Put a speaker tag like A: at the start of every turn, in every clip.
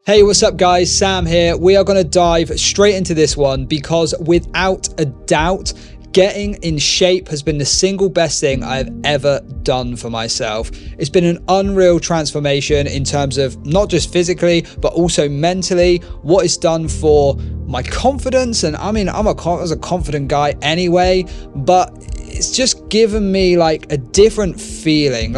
A: Hey, what's up guys? Sam here. We are going to dive straight into this one because without a doubt, getting in shape has been the single best thing I've ever done for myself. It's been an unreal transformation in terms of not just physically, but also mentally, what it's done for my confidence. And I mean, I was a confident guy anyway, but it's just given me like a different feeling,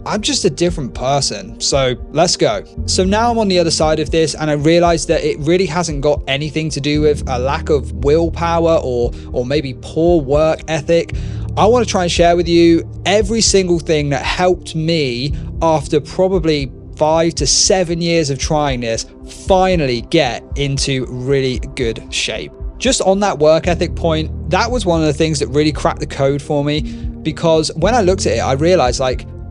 A: I'm just a different person. So let's go. So now I'm on the other side of this and I realized that it really hasn't got anything to do with a lack of willpower or maybe poor work ethic. I want to try and share with you every single thing that helped me after probably 5 to 7 years of trying this, finally get into really good shape. Just on that work ethic point, that was one of the things that really cracked the code for me, because when I looked at it, I realized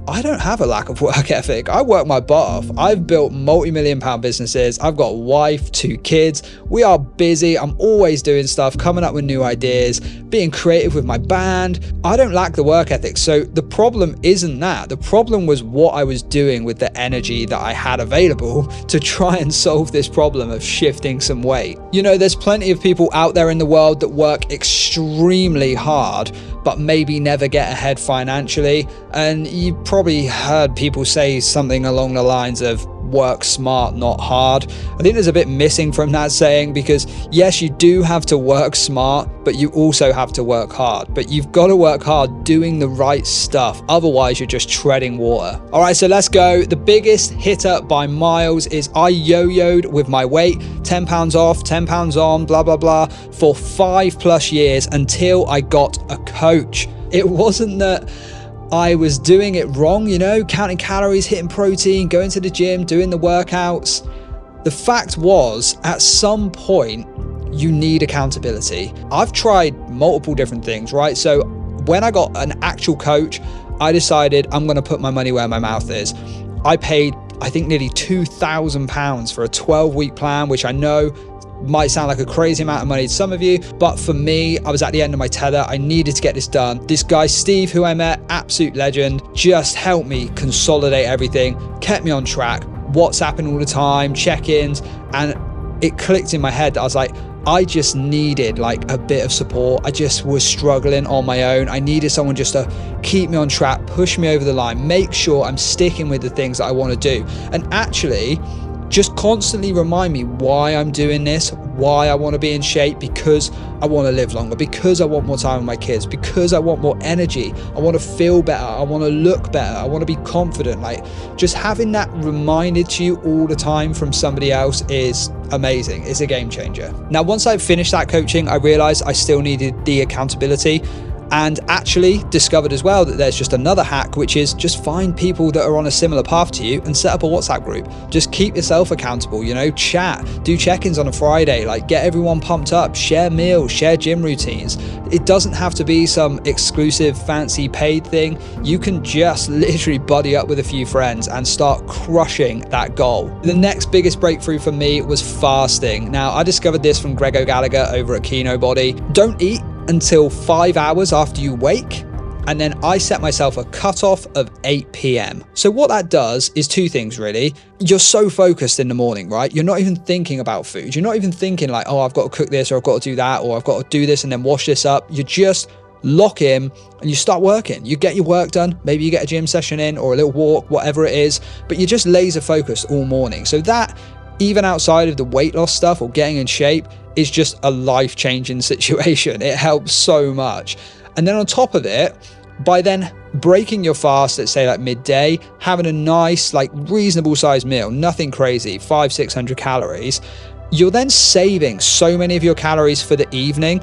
A: I don't have a lack of work ethic. I work my butt off. I've built multi-million-pound businesses. I've got a wife, 2 kids. We are busy. I'm always doing stuff, coming up with new ideas, being creative with my band. I don't lack the work ethic. So the problem isn't that. The problem was what I was doing with the energy that I had available to try and solve this problem of shifting some weight. You know, there's plenty of people out there in the world that work extremely hard, but maybe never get ahead financially. And you probably heard people say something along the lines of work smart, not hard. I think there's a bit missing from that saying, because yes, you do have to work smart, but you also have to work hard. But you've got to work hard doing the right stuff. Otherwise, you're just treading water. All right, so let's go. The biggest hitter by miles is I yo-yoed with my weight, 10 pounds off, 10 pounds on, blah, blah, blah, for 5+ years until I got a coach. It wasn't that I was doing it wrong, you know, counting calories, hitting protein, going to the gym, doing the workouts. The fact was, at some point, you need accountability. I've tried multiple different things, right? So when I got an actual coach, I decided I'm going to put my money where my mouth is. I paid, I think, nearly £2,000 for a 12-week plan, which I know might sound like a crazy amount of money to some of you, but for me, I was at the end of my tether. I needed to get this done. This guy, Steve, who I met, absolute legend, just helped me consolidate everything, kept me on track, WhatsApping all the time, check-ins, and it clicked in my head that I was like, I just needed like a bit of support. I just was struggling on my own. I needed someone just to keep me on track, push me over the line, make sure I'm sticking with the things that I want to do, and actually just constantly remind me why I'm doing this, why I want to be in shape, because I want to live longer, because I want more time with my kids, because I want more energy, I want to feel better, I want to look better, I want to be confident. Like, just having that reminded to you all the time from somebody else is amazing. It's a game changer. Now, once I finished that coaching, I realized I still needed the accountability, and actually discovered as well that there's just another hack, which is just find people that are on a similar path to you and set up a WhatsApp group. Just keep yourself accountable, you know, chat, do check-ins on a Friday, like get everyone pumped up, share meals, share gym routines. It doesn't have to be some exclusive fancy paid thing. You can just literally buddy up with a few friends and start crushing that goal. The next biggest breakthrough for me was fasting. Now, I discovered this from Greg O'Gallagher over at Kino Body. Don't eat until 5 hours after you wake, and then I set myself a cutoff of 8 p.m. So what that does is 2 things really. You're so focused in the morning, right? You're not even thinking about food. You're not even thinking like, oh, I've got to cook this, or I've got to do that, or I've got to do this and then wash this up. You just lock in and you start working. You get your work done. Maybe you get a gym session in or a little walk, whatever it is, but you're just laser focused all morning. So that, even outside of the weight loss stuff or getting in shape, is just a life-changing situation. It helps so much. And then on top of it, by then breaking your fast at say like midday, having a nice like reasonable sized meal, nothing crazy, 500-600 calories, you're then saving so many of your calories for the evening,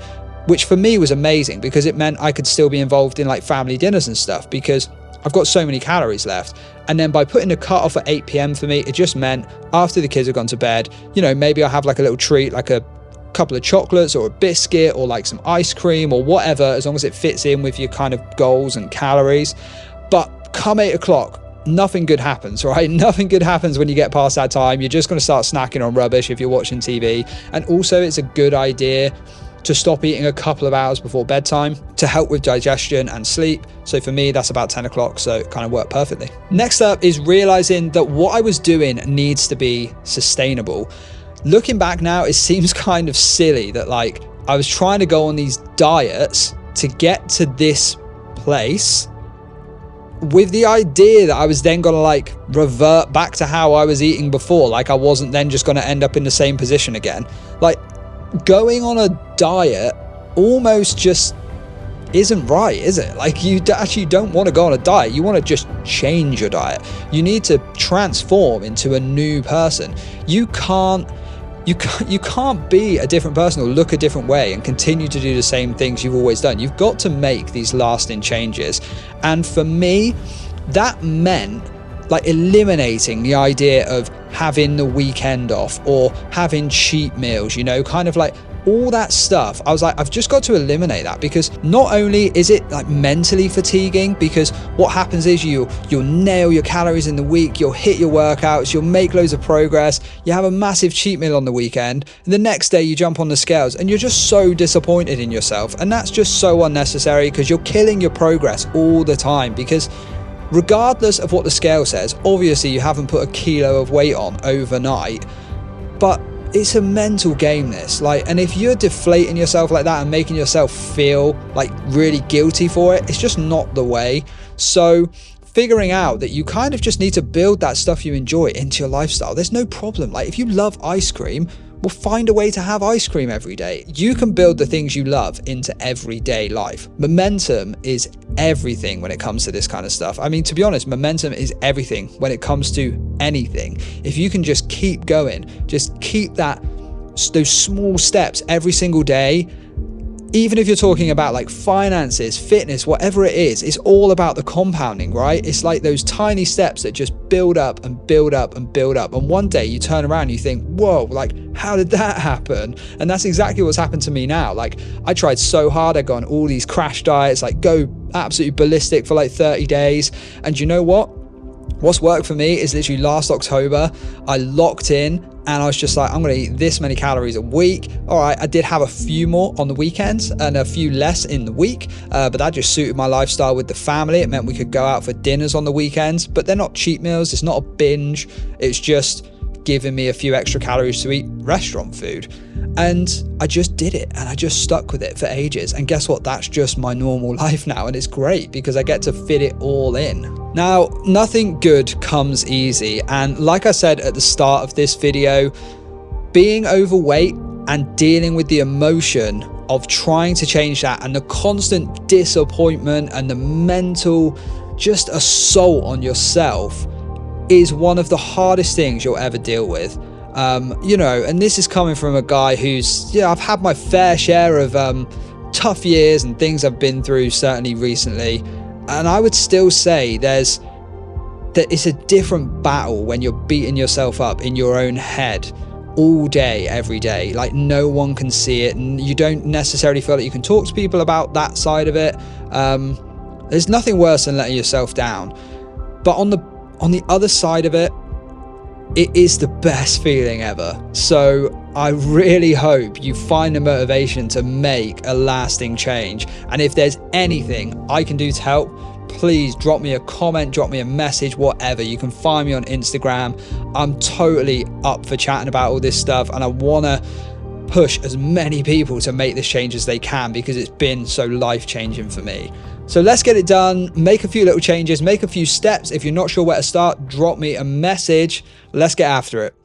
A: which for me was amazing because it meant I could still be involved in like family dinners and stuff because I've got so many calories left. And then by putting the cutoff at 8 p.m. for me, it just meant after the kids have gone to bed, you know, maybe I'll have like a little treat, like a couple of chocolates or a biscuit or like some ice cream or whatever, as long as it fits in with your kind of goals and calories. But come 8 o'clock, nothing good happens, right? Nothing good happens when you get past that time. You're just going to start snacking on rubbish if you're watching TV. And also it's a good idea to stop eating a couple of hours before bedtime to help with digestion and sleep. So for me, that's about 10 o'clock, so it kind of worked perfectly. Next up is realizing that what I was doing needs to be sustainable. Looking back now, it seems kind of silly that like I was trying to go on these diets to get to this place with the idea that I was then going to like revert back to how I was eating before. Like I wasn't then just going to end up in the same position again. Like going on a diet almost just isn't right, is it? Like you actually don't want to go on a diet. You want to just change your diet. You need to transform into a new person. You can't be a different person or look a different way and continue to do the same things you've always done. You've got to make these lasting changes. And for me, that meant like eliminating the idea of having the weekend off or having cheat meals, you know, kind of like all that stuff. I was like, I've just got to eliminate that, because not only is it like mentally fatiguing, because what happens is you'll nail your calories in the week, you'll hit your workouts, you'll make loads of progress, you have a massive cheat meal on the weekend, and the next day you jump on the scales and you're just so disappointed in yourself. And that's just so unnecessary, because you're killing your progress all the time. Because regardless of what the scale says, obviously you haven't put a kilo of weight on overnight, but it's a mental game, this. Like, and if you're deflating yourself like that and making yourself feel like really guilty for it, it's just not the way. So figuring out that you kind of just need to build that stuff you enjoy into your lifestyle. There's no problem. Like if you love ice cream, well, find a way to have ice cream every day. You can build the things you love into everyday life. Momentum is everything when it comes to this kind of stuff. I mean, to be honest, momentum is everything when it comes to anything. If you can just keep going, just keep those small steps every single day. Even if you're talking about like finances, fitness, whatever it is, it's all about the compounding, right? It's like those tiny steps that just build up and build up and build up. And one day you turn around and you think, whoa, like how did that happen? And that's exactly what's happened to me now. Like I tried so hard. I got on all these crash diets, like go absolutely ballistic for like 30 days. And you know what? What's worked for me is literally last October, I locked in and I was just like, I'm going to eat this many calories a week. All right, I did have a few more on the weekends and a few less in the week, but that just suited my lifestyle with the family. It meant we could go out for dinners on the weekends, but they're not cheat meals. It's not a binge. It's just giving me a few extra calories to eat restaurant food. And I just did it and I just stuck with it for ages. And guess what? That's just my normal life now. And it's great because I get to fit it all in. Now, nothing good comes easy. And like I said at the start of this video, being overweight and dealing with the emotion of trying to change that and the constant disappointment and the mental just assault on yourself is one of the hardest things you'll ever deal with. You know, and this is coming from a guy who's, I've had my fair share of tough years and things I've been through, certainly recently. And I would still say that it's a different battle when you're beating yourself up in your own head all day, every day. Like no one can see it, and you don't necessarily feel like you can talk to people about that side of it. There's nothing worse than letting yourself down. But on the other side of it, it is the best feeling ever. So I really hope you find the motivation to make a lasting change. And if there's anything I can do to help, please drop me a comment, drop me a message, whatever. You can find me on Instagram. I'm totally up for chatting about all this stuff, and I want to push as many people to make this change as they can because it's been so life-changing for me. So let's get it done, make a few little changes, make a few steps. If you're not sure where to start, drop me a message. Let's get after it.